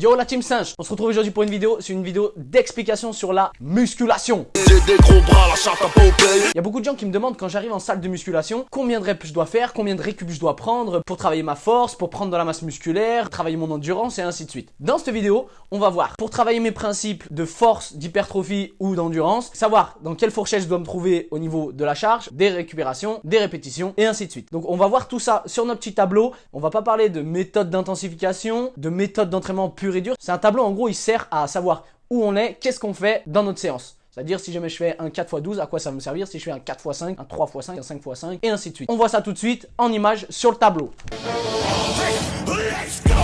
Yo la team singe, on se retrouve aujourd'hui pour une vidéo, c'est une vidéo d'explication sur la musculation. J'ai des gros bras, la chatte à Popeye. Il y a beaucoup de gens qui me demandent quand j'arrive en salle de musculation, combien de reps je dois faire, combien de récup je dois prendre pour travailler ma force, pour prendre de la masse musculaire, travailler mon endurance et ainsi de suite. Dans cette vidéo, on va voir pour travailler mes principes de force, d'hypertrophie ou d'endurance, savoir dans quelle fourchette je dois me trouver au niveau de la charge, des récupérations, des répétitions et ainsi de suite. Donc on va voir tout ça sur notre petit tableau. On va pas parler de méthode d'intensification, de méthode d'entraînement pur et dur. C'est un tableau, en gros, il sert à savoir où on est, qu'est-ce qu'on fait dans notre séance. C'est-à-dire si jamais je fais un 4x12, à quoi ça va me servir, si je fais un 4x5, un 3x5, un 5x5 et ainsi de suite. On voit ça tout de suite en image sur le tableau. Let's go.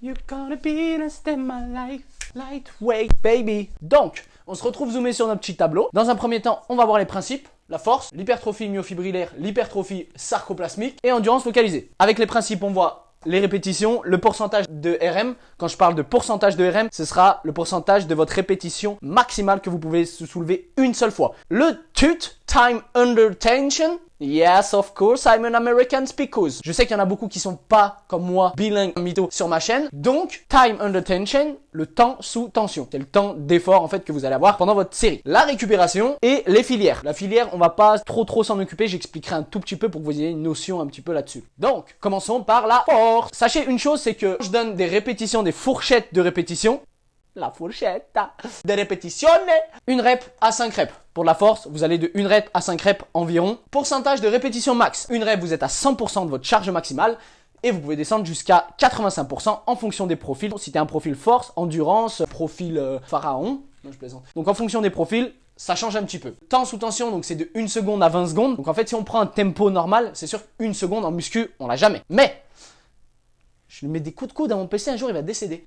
You're gonna be the stem my life, lightweight baby. Donc, on se retrouve zoomé sur notre petit tableau. Dans un premier temps, on va voir les principes. La force, l'hypertrophie myofibrillaire, l'hypertrophie sarcoplasmique et endurance localisée. Avec les principes, on voit les répétitions, le pourcentage de RM. Quand je parle de pourcentage de RM, ce sera le pourcentage de votre répétition maximale que vous pouvez soulever une seule fois. Le TUT, Time Under Tension. Yes, of course, I'm an American speaker. Je sais qu'il y en a beaucoup qui sont pas, comme moi, bilingues mytho sur ma chaîne. Donc, time under tension, le temps sous tension. C'est le temps d'effort, en fait, que vous allez avoir pendant votre série. La récupération et les filières. La filière, on va pas trop s'en occuper. J'expliquerai un tout petit peu pour que vous ayez une notion un petit peu là-dessus. Donc, commençons par la force. Sachez une chose, c'est que je donne des répétitions, des fourchettes de répétitions. La fourchette de répétition. Une rep à 5 reps. Pour la force, vous allez de 1 rep à 5 reps environ. Pourcentage de répétition max. Une rep, vous êtes à 100% de votre charge maximale. Et vous pouvez descendre jusqu'à 85% en fonction des profils. Si tu as un profil force, endurance, profil pharaon. Non, je plaisante. Donc en fonction des profils, ça change un petit peu. Temps sous tension, donc c'est de 1 seconde à 20 secondes. Donc en fait, si on prend un tempo normal, c'est sûr qu'une seconde en muscu, on l'a jamais. Mais, je lui mets des coups de coude à mon PC, un jour il va décéder.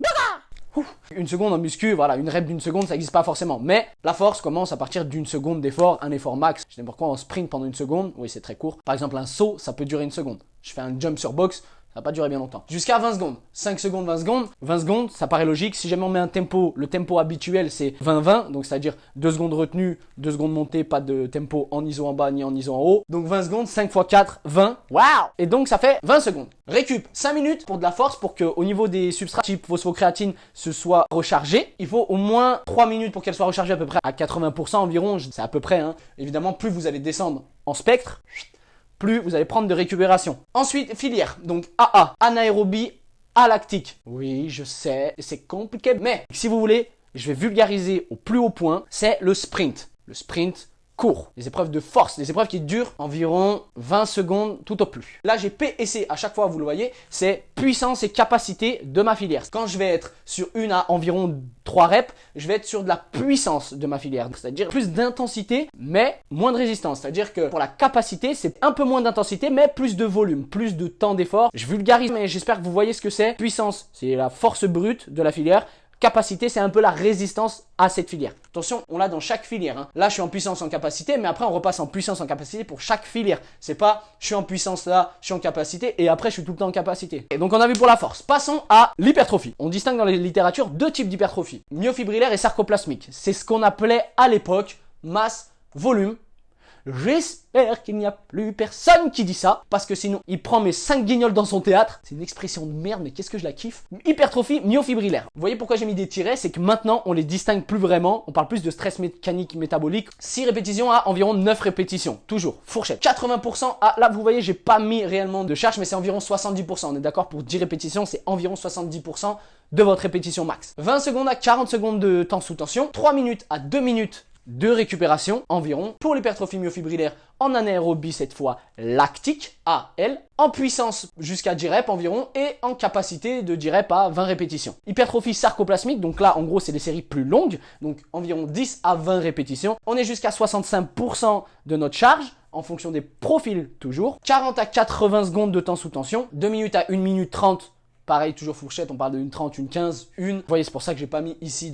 Une seconde en muscu, voilà, une rep d'une seconde, ça n'existe pas forcément. Mais la force commence à partir d'une seconde d'effort, un effort max. Je sais pas pourquoi on sprint pendant une seconde, oui c'est très court. Par exemple un saut, ça peut durer une seconde. Je fais un jump sur box, ça va pas durer bien longtemps. Jusqu'à 20 secondes. 5 secondes, 20 secondes. 20 secondes, ça paraît logique. Si jamais on met un tempo, le tempo habituel c'est 20-20. Donc c'est-à-dire 2 secondes retenues, 2 secondes montées, pas de tempo en ISO en bas ni en ISO en haut. Donc 20 secondes, 5 x 4, 20. Waouh! Et donc ça fait 20 secondes. Récup, 5 minutes pour de la force pour qu'au niveau des substrats type phosphocréatine se soit rechargé. Il faut au moins 3 minutes pour qu'elle soit rechargée à peu près à 80% environ. C'est à peu près, hein. Évidemment, plus vous allez descendre en spectre, plus vous allez prendre de récupération. Ensuite, filière. Donc AA, anaérobie alactique. Oui, je sais, c'est compliqué. Mais si vous voulez, je vais vulgariser au plus haut point. C'est le sprint. Le sprint court. Les épreuves de force. Les épreuves qui durent environ 20 secondes tout au plus. Là, j'ai P et C à chaque fois, vous le voyez. C'est puissance et capacité de ma filière. Quand je vais être sur une à environ 3 reps, je vais être sur de la puissance de ma filière. C'est-à-dire plus d'intensité, mais moins de résistance. C'est-à-dire que pour la capacité, c'est un peu moins d'intensité, mais plus de volume, plus de temps d'effort. Je vulgarise, mais j'espère que vous voyez ce que c'est. Puissance, c'est la force brute de la filière. Capacité, c'est un peu la résistance à cette filière. Attention, on l'a dans chaque filière. Hein. Là, je suis en puissance en capacité, mais après, on repasse en puissance en capacité pour chaque filière. C'est pas, je suis en puissance là, je suis en capacité, et après, je suis tout le temps en capacité. Et donc, on a vu pour la force. Passons à l'hypertrophie. On distingue dans les littératures 2 types d'hypertrophie. Myofibrillaire et sarcoplasmique. C'est ce qu'on appelait à l'époque masse, volume. J'espère qu'il n'y a plus personne qui dit ça, parce que sinon, il prend mes 5 guignols dans son théâtre. C'est une expression de merde, mais qu'est-ce que je la kiffe. Hypertrophie myofibrillaire. Vous voyez pourquoi j'ai mis des tirets, c'est que maintenant, on les distingue plus vraiment. On parle plus de stress mécanique métabolique. 6 répétitions à environ 9 répétitions. Toujours, fourchette. 80% à, là, vous voyez, j'ai pas mis réellement de charge, mais c'est environ 70%. On est d'accord, pour 10 répétitions, c'est environ 70% de votre répétition max. 20 secondes à 40 secondes de temps sous tension. 3 minutes à 2 minutes de récupération environ pour l'hypertrophie myofibrillaire en anaérobie cette fois lactique AL, en puissance jusqu'à 10 reps environ et en capacité de 10 reps à 20 répétitions. Hypertrophie sarcoplasmique, donc là en gros c'est des séries plus longues, donc environ 10 à 20 répétitions. On est jusqu'à 65% de notre charge en fonction des profils toujours. 40 à 80 secondes de temps sous tension, 2 minutes à 1 minute 30. Pareil, toujours fourchette, on parle de 1,30, 1,15, 1. Vous voyez, c'est pour ça que j'ai pas mis ici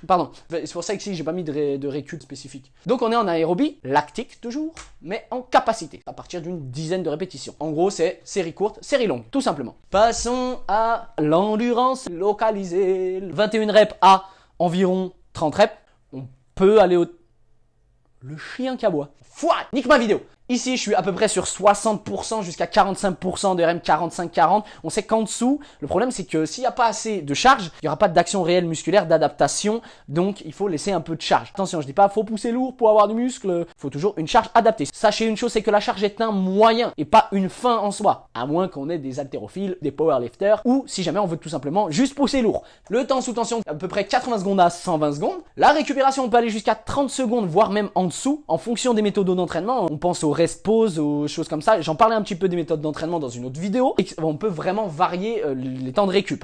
Pardon, c'est pour ça que ici j'ai pas mis de récup spécifique. Donc on est en aérobie, lactique toujours, mais en capacité, à partir d'une dizaine de répétitions. En gros c'est série courte, série longue, tout simplement. Passons à l'endurance localisée. 21 reps à environ 30 reps, on peut aller au... Le chien qui aboie. Foire, nique ma vidéo. Ici, je suis à peu près sur 60% jusqu'à 45% de RM 45-40. On sait qu'en dessous, le problème c'est que s'il n'y a pas assez de charge, il n'y aura pas d'action réelle musculaire, d'adaptation. Donc, il faut laisser un peu de charge. Attention, je dis pas faut pousser lourd pour avoir du muscle. Il faut toujours une charge adaptée. Sachez une chose, c'est que la charge est un moyen et pas une fin en soi. À moins qu'on ait des haltérophiles, des powerlifters ou si jamais on veut tout simplement juste pousser lourd. Le temps sous tension, à peu près 80 secondes à 120 secondes. La récupération, on peut aller jusqu'à 30 secondes, voire même en dessous, en fonction des méthodes d'entraînement. On pense au rest pause, aux choses comme ça. J'en parlais un petit peu des méthodes d'entraînement dans une autre vidéo. Et on peut vraiment varier les temps de récup.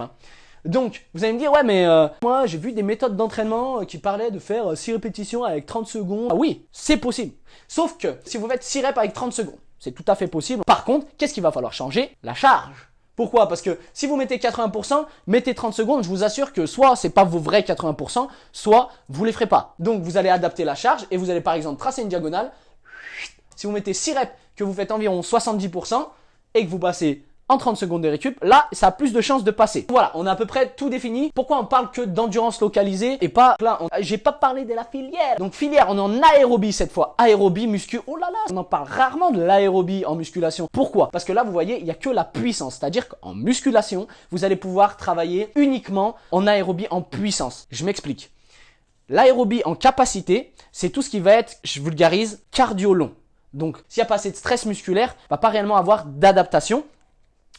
Donc, vous allez me dire, ouais, mais moi, j'ai vu des méthodes d'entraînement qui parlaient de faire 6 répétitions avec 30 secondes. Ah oui, c'est possible. Sauf que si vous faites 6 reps avec 30 secondes, c'est tout à fait possible. Par contre, qu'est-ce qu'il va falloir changer? La charge. Pourquoi? Parce que si vous mettez 80%, mettez 30 secondes, je vous assure que soit c'est pas vos vrais 80%, soit vous les ferez pas. Donc, vous allez adapter la charge et vous allez par exemple tracer une diagonale. Si vous mettez 6 reps, que vous faites environ 70% et que vous passez en 30 secondes de récup, là, ça a plus de chances de passer. Voilà, on a à peu près tout défini. Pourquoi on parle que d'endurance localisée et pas là, j'ai pas parlé de la filière. Donc filière, on est en aérobie cette fois. Aérobie, muscu, oh là là, on en parle rarement de l'aérobie en musculation. Pourquoi? Parce que là, vous voyez, il n'y a que la puissance. C'est-à-dire qu'en musculation, vous allez pouvoir travailler uniquement en aérobie en puissance. Je m'explique. L'aérobie en capacité, c'est tout ce qui va être, je vulgarise, cardio long. Donc, s'il n'y a pas assez de stress musculaire, il ne va pas réellement avoir d'adaptation.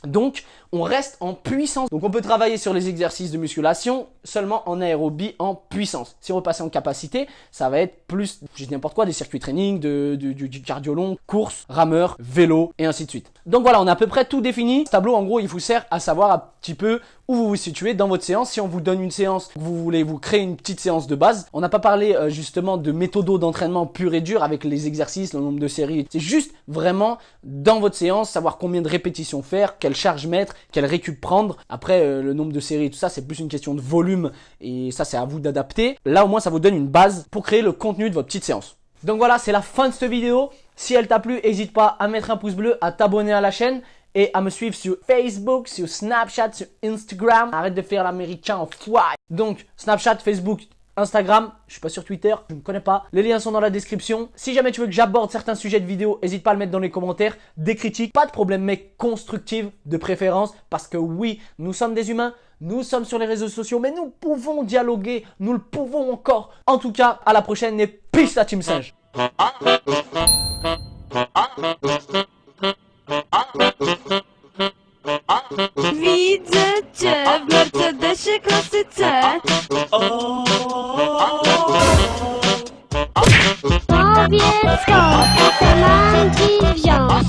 Donc, on reste en puissance. Donc, on peut travailler sur les exercices de musculation seulement en aérobie en puissance. Si on veut passer en capacité, ça va être plus, je dis n'importe quoi, des circuits training, du cardio long, course, rameur, vélo et ainsi de suite. Donc voilà, on a à peu près tout défini. Ce tableau, en gros, il vous sert à savoir un petit peu où vous vous situez dans votre séance. Si on vous donne une séance, vous voulez vous créer une petite séance de base. On n'a pas parlé justement de méthodo d'entraînement pur et dur avec les exercices, le nombre de séries. C'est juste vraiment dans votre séance, savoir combien de répétitions faire, quelle charge mettre, quelle récup prendre. Après, le nombre de séries et tout ça, c'est plus une question de volume et ça, c'est à vous d'adapter. Là, au moins, ça vous donne une base pour créer le contenu de votre petite séance. Donc voilà, c'est la fin de cette vidéo. Si elle t'a plu, n'hésite pas à mettre un pouce bleu, à t'abonner à la chaîne et à me suivre sur Facebook, sur Snapchat, sur Instagram. Arrête de faire l'américain en foi. Donc, Snapchat, Facebook, Instagram, je suis pas sur Twitter, je ne connais pas. Les liens sont dans la description. Si jamais tu veux que j'aborde certains sujets de vidéo, n'hésite pas à le mettre dans les commentaires. Des critiques, pas de problème, mais constructives de préférence. Parce que oui, nous sommes des humains, nous sommes sur les réseaux sociaux, mais nous pouvons dialoguer, nous le pouvons encore. En tout cas, à la prochaine et peace la team singe. Widzę cię w Mercedesie klasy C. Powiedz skąd te mańki wziąć.